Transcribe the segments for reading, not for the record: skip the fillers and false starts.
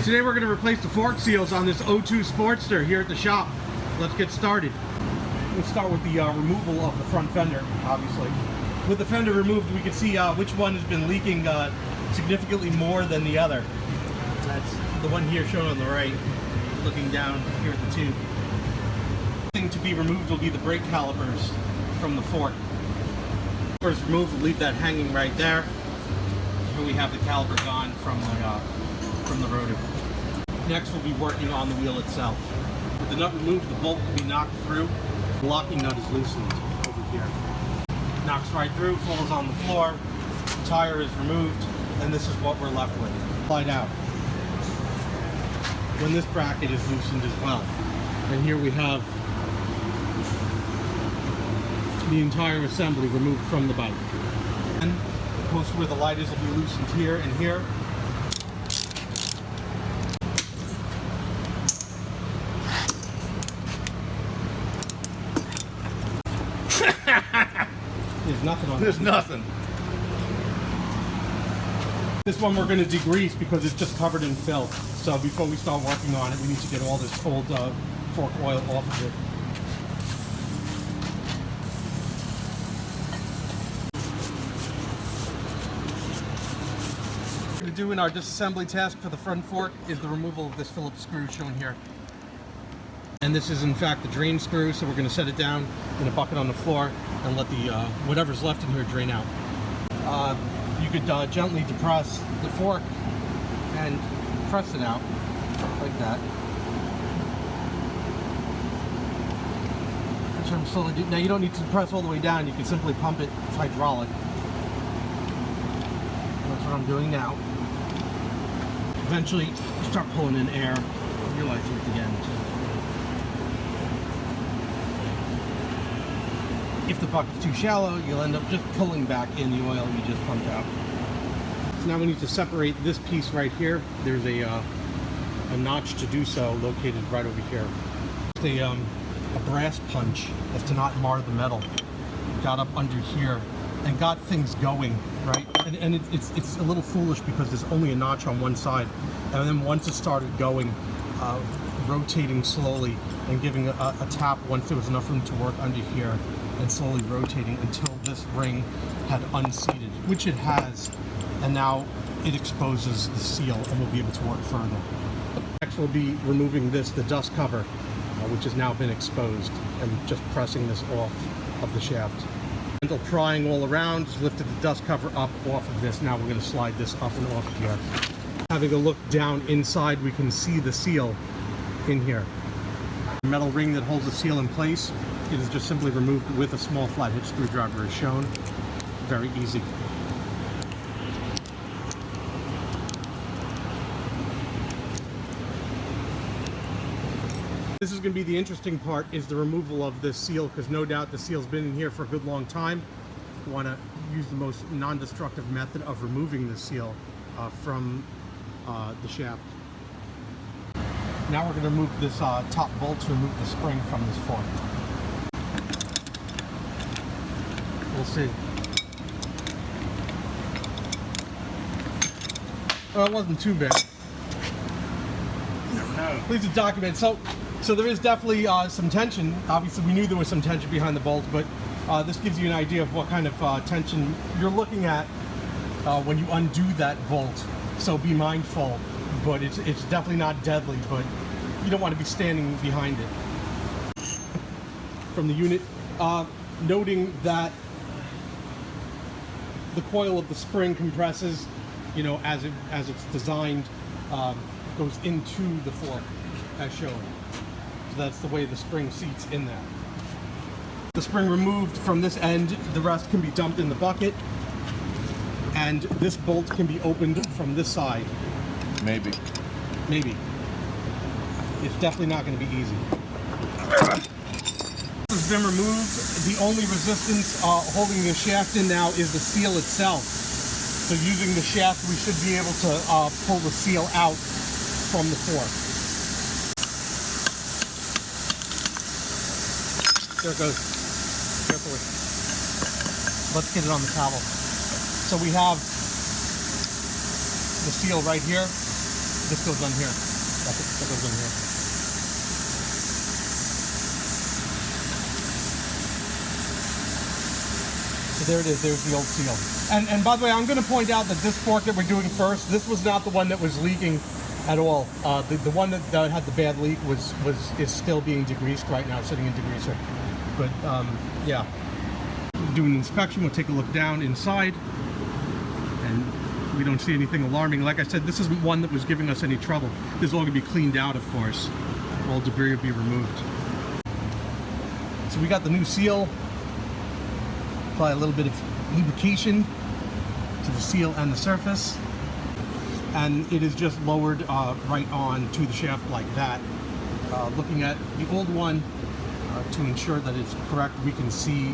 Today we're going to replace the fork seals on this 02 Sportster here at the shop. Let's get started. Let's start with the removal of the front fender, obviously. With the fender removed, we can see which one has been leaking significantly more than the other. That's the one here shown on the right, looking down here at the tube. The thing to be removed will be the brake calipers from the fork. First removed, we'll leave that hanging right there. Here we have the caliper gone from the rotor. Next, we'll be working on the wheel itself. With the nut removed, the bolt will be knocked through. The locking nut is loosened over here. Knocks right through, falls on the floor. The tire is removed, and this is what we're left with. Slide out. When this bracket is loosened as well. And here we have the entire assembly removed from the bike. And the post where the light is will be loosened here and here. There's nothing on There's nothing. This one we're going to degrease because it's just covered in filth. So before we start working on it, we need to get all this cold fork oil off of it. What we're going to do in our disassembly task for the front fork is the removal of this Phillips screw shown here. And this is in fact the drain screw, so we're going to set it down in a bucket on the floor and let the whatever's left in here drain out. You could gently depress the fork and press it out like that. Which I'm slowly doing. Now you don't need to press all the way down, you can simply pump it. It's hydraulic. That's what I'm doing now. Eventually start pulling in air. Realize it again too. If the bucket's too shallow, you'll end up just pulling back in the oil you just pumped out. So now we need to separate this piece right here. There's a notch to do so located right over here. A brass punch as to not mar the metal. Got up under here and got things going, right? And it's a little foolish because there's only a notch on one side. And then once it started going, rotating slowly and giving a tap once there was enough room to work under here, and slowly rotating until this ring had unseated, which it has, and now it exposes the seal and we'll be able to work further. Next we'll be removing the dust cover, which has now been exposed, and just pressing this off of the shaft. Gentle prying all around, lifted the dust cover up off of this. Now we're going to slide this up and off of here. Having a look down inside, we can see the seal in here. The metal ring that holds the seal in place, it is just simply removed with a small flathead screwdriver as shown. Very easy. This is going to be the interesting part, is the removal of this seal, because no doubt the seal's been in here for a good long time. We want to use the most non-destructive method of removing the seal from the shaft. Now we're going to remove this top bolt to remove the spring from this fork. We'll see. Well, it wasn't too bad. No. Please document. So there is definitely some tension. Obviously, we knew there was some tension behind the bolt, but this gives you an idea of what kind of tension you're looking at when you undo that bolt. So be mindful. But it's definitely not deadly. But you don't want to be standing behind it. From the unit, noting that the coil of the spring compresses, you know, as it's designed, goes into the fork as shown. So that's the way the spring seats in there. The spring removed from this end, the rest can be dumped in the bucket, and this bolt can be opened from this side. Maybe. It's definitely not going to be easy. Has been removed. The only resistance holding the shaft in now is the seal itself. So using the shaft, we should be able to pull the seal out from the fork. There it goes. Carefully. Let's get it on the towel. So we have the seal right here. This goes on here. That goes on here. So there it is. There's the old seal. And by the way, I'm going to point out that this fork that we're doing first, this was not the one that was leaking at all. The one that had the bad leak is still being degreased right now, sitting in degreaser. But yeah, doing an inspection. We'll take a look down inside, and we don't see anything alarming. Like I said, this isn't one that was giving us any trouble. This is all going to be cleaned out, of course. All debris will be removed. So we got the new seal. Apply a little bit of lubrication to the seal and the surface, and it is just lowered right on to the shaft like that. Looking at the old one, to ensure that it's correct, we can see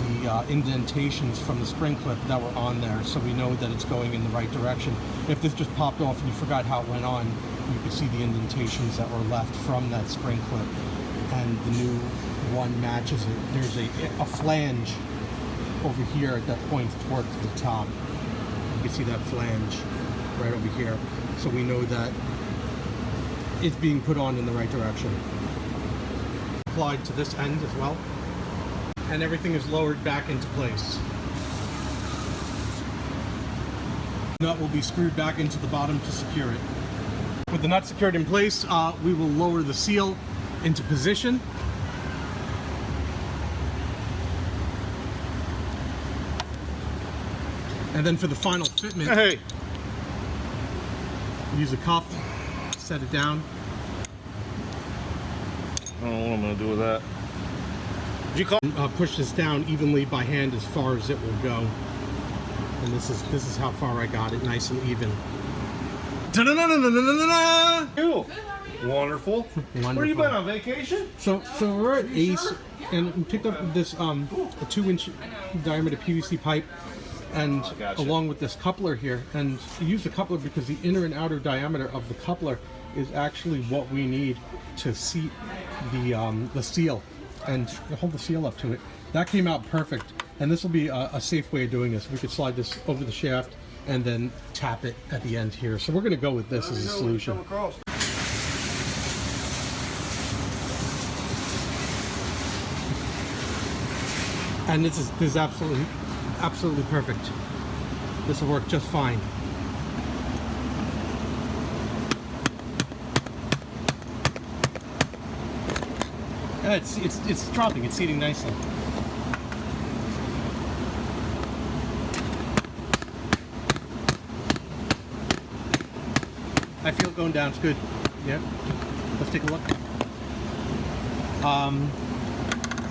the indentations from the spring clip that were on there, so we know that it's going in the right direction. If this just popped off and you forgot how it went on, you could see the indentations that were left from that spring clip, and the new one matches it. There's a flange over here that points towards the top. You can see that flange right over here, so we know that it's being put on in the right direction. Applied to this end as well, and everything is lowered back into place. The nut will be screwed back into the bottom to secure it. With the nut secured in place, we will lower the seal into position. And then for the final fitment, use a cuff, set it down. I don't know what I'm going to do with that. Did you call? Push this down evenly by hand as far as it will go. And this is how far I got it, nice and even. Wonderful. Wonderful. Where you been, on vacation? So we're at Ace, and we picked up this a 2-inch diameter PVC pipe, and along with this coupler here. And we use the coupler because the inner and outer diameter of the coupler is actually what we need to seat the seal and hold the seal up to it. That came out perfect, and this will be a safe way of doing this. We could slide this over the shaft and then tap it at the end here. So we're going to go with this as a solution. And this is absolutely perfect. This will work just fine. It's dropping. It's seating nicely. I feel it going down. It's good. Yeah. Let's take a look.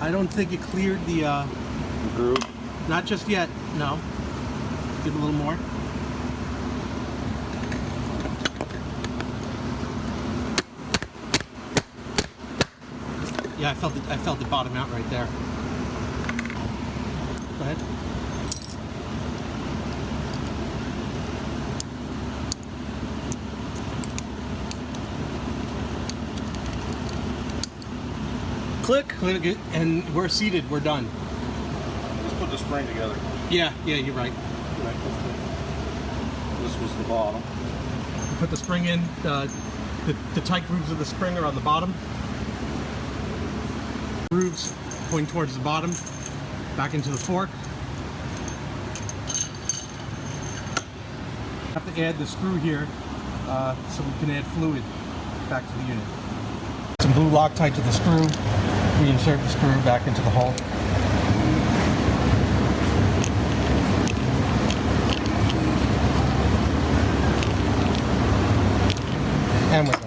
I don't think it cleared the groove. Not just yet. No. Give it a little more. Yeah, I felt it bottom out right there. Go ahead. Click, and we're seated. We're done. Let's put the spring together. Yeah, you're right. This was the bottom. Put the spring in. The tight grooves of the spring are on the bottom. Grooves pointing towards the bottom, back into the fork. Have to add the screw here so we can add fluid back to the unit. Some blue Loctite to the screw. Reinsert the screw back into the hole. And we're done.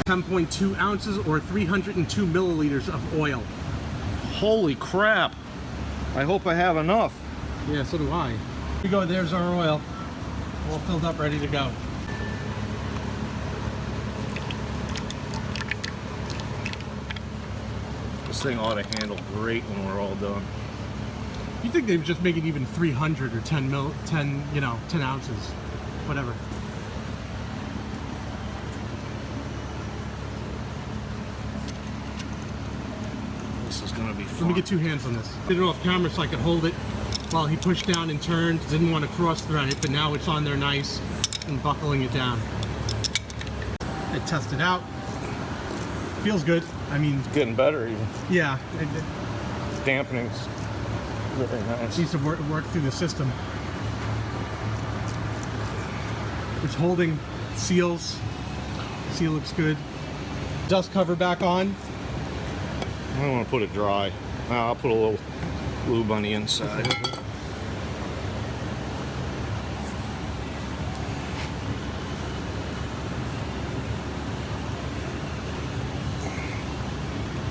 10.2 ounces or 302 milliliters of oil. Holy crap. I hope I have enough. Yeah, so do I. Here we go, there's our oil. All filled up, ready to go. This thing ought to handle great when we're all done. You think they'd just make it even 300 or 10 ounces, whatever. This is gonna be fun. Let me get two hands on this. Get it off camera so I can hold it Well, he pushed down and turned, didn't want to cross-thread it, but now it's on there nice and buckling it down. I tested out. Feels good. I mean, It's getting better even. yeah, Dampening's very nice. needs to work through the system. It's holding seals. Seal looks good. Dust cover back on. I don't want to put it dry. I'll put a little lube on the inside.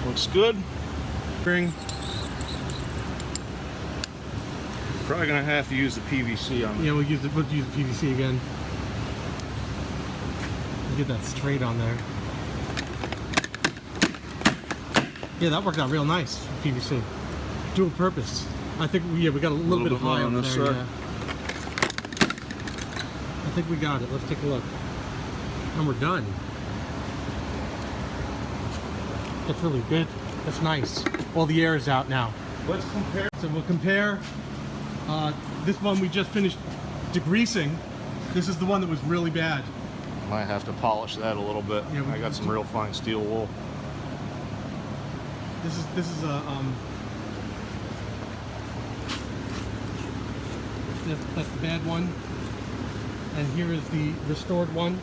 Looks good. Spring. Probably gonna have to use the PVC on it. Yeah, we'll use the PVC again. Get that straight on there. Yeah, that worked out real nice. PVC, dual purpose. I think we got a little bit high on this side. Yeah. I think we got it. Let's take a look. And we're done. That's really good. That's nice. All the air is out now. Let's compare. So we'll compare. This one we just finished degreasing. This is the one that was really bad. Might have to polish that a little bit. Yeah, I got some real fine steel wool. This is a that's the bad one, and here is the restored one.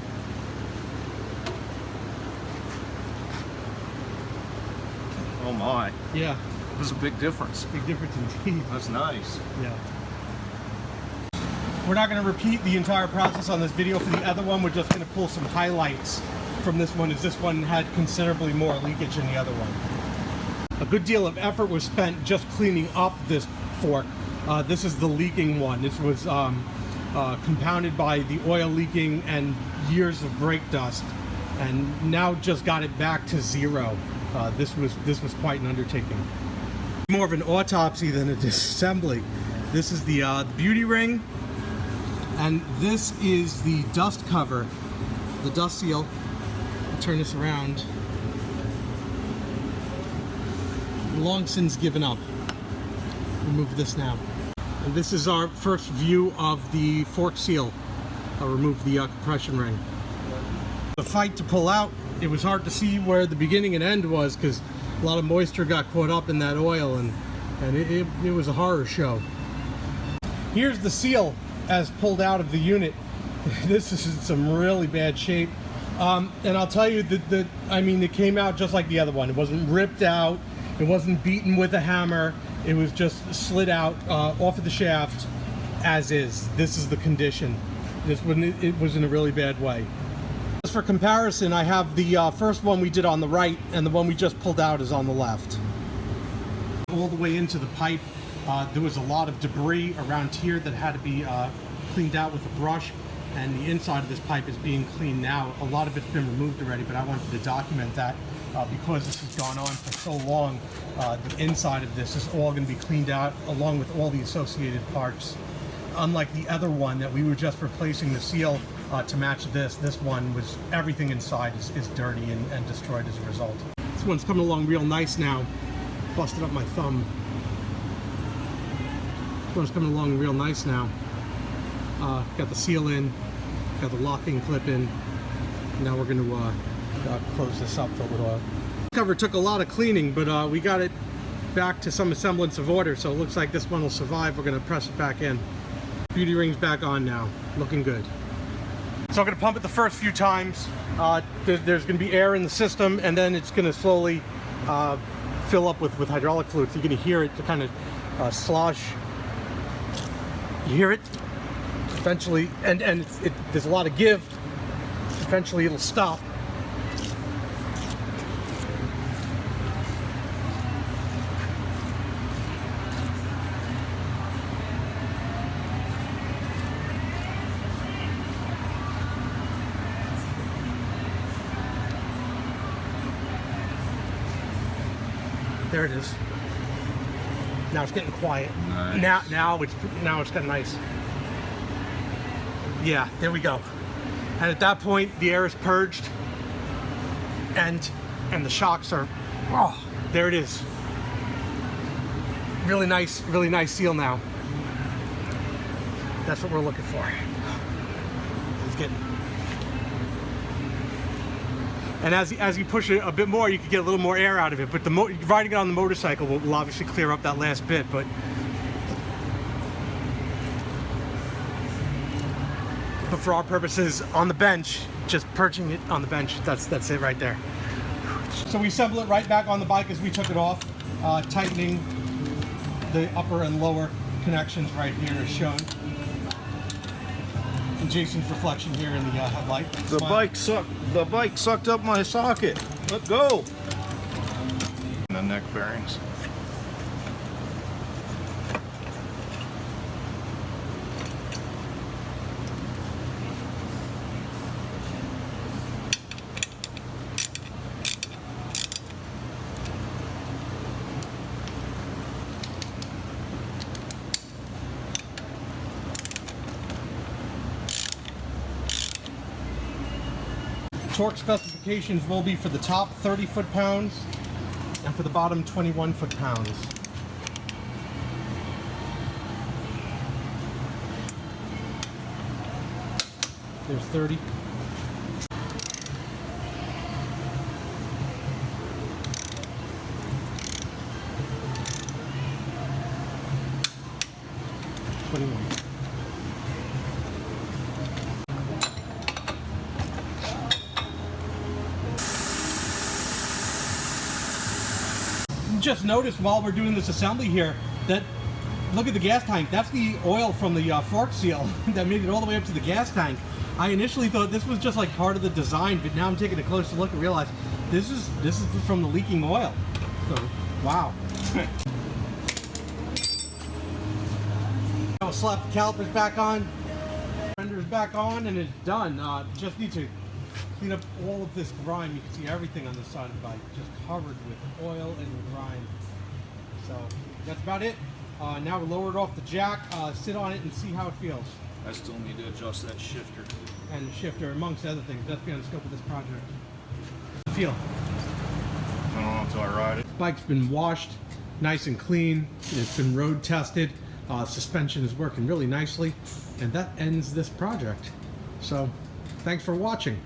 Oh my! Yeah, There's a big difference. big difference indeed. That's nice. Yeah. We're not going to repeat the entire process on this video for the other one. We're just going to pull some highlights from this one, as this one had considerably more leakage than the other one. A good deal of effort was spent just cleaning up this fork. This is the leaking one. This was compounded by the oil leaking and years of brake dust, and now just got it back to zero. This was quite an undertaking. More of an autopsy than a disassembly. This is the beauty ring, and this is the dust cover, the dust seal. I'll turn this around. Long since given up. Remove this now. And this is our first view of the fork seal. I'll remove the compression ring. The fight to pull out, it was hard to see where the beginning and end was because a lot of moisture got caught up in that oil, and it was a horror show. Here's the seal as pulled out of the unit. This is in some really bad shape. And I'll tell you that I mean, it came out just like the other one. It wasn't ripped out. It wasn't beaten with a hammer. It was just slid out off of the shaft as is. This is the condition. This one, it was in a really bad way. As for comparison, I have the first one we did on the right, and the one we just pulled out is on the left. All the way into the pipe, there was a lot of debris around here that had to be cleaned out with a brush, and the inside of this pipe is being cleaned now. A lot of it's been removed already, but I wanted to document that because this has gone on for so long. The inside of this is all going to be cleaned out along with all the associated parts. Unlike the other one that we were just replacing the seal to match this one was everything inside is dirty and destroyed as a result. This one's coming along real nice now. Busted up my thumb. This one's coming along real nice now. Got the seal in, got the locking clip in. Now we're going to close this up for a little while. This cover took a lot of cleaning, but we got it back to some semblance of order, so it looks like this one will survive. We're going to press it back in. Beauty ring's back on now, looking good. So I'm going to pump it the first few times. There's going to be air in the system, and then it's going to slowly fill up with hydraulic fluid. So you're going to hear it to kind of slosh. You hear it? Eventually, and there's a lot of give. Eventually it'll stop. There it is. Now it's getting quiet. Nice. Now it's kind of nice. Yeah, there we go. And at that point, the air is purged, and the shocks are. Oh, there it is. Really nice seal now. That's what we're looking for. It's getting. And as you push it a bit more, you can get a little more air out of it. But riding it on the motorcycle will obviously clear up that last bit. But for our purposes, on the bench, just perching it on the bench, that's it right there. So we assemble it right back on the bike as we took it off, tightening the upper and lower connections right here as shown. And Jason's reflection here in the headlight. The bike sucked up my socket. Let go. And the neck bearings. Torque specifications will be for the top 30 foot-pounds and for the bottom 21 foot-pounds. There's 30. Just noticed while we're doing this assembly here that look at the gas tank. That's the oil from the fork seal that made it all the way up to the gas tank. I initially thought this was just like part of the design, but now I'm taking a closer look and realize this is from the leaking oil. So wow. I'll slap the calipers back on, fenders back on, and it's done. Just need to clean up all of this grime. You can see everything on this side of the bike just covered with oil and grime. So that's about it. Now we'll lower it off the jack, sit on it and see how it feels. I still need to adjust that shifter. And the shifter, amongst other things. That's beyond the scope of this project. Feel. I don't know until I ride it. The bike's been washed nice and clean. It's been road tested. Suspension is working really nicely. And that ends this project. So thanks for watching.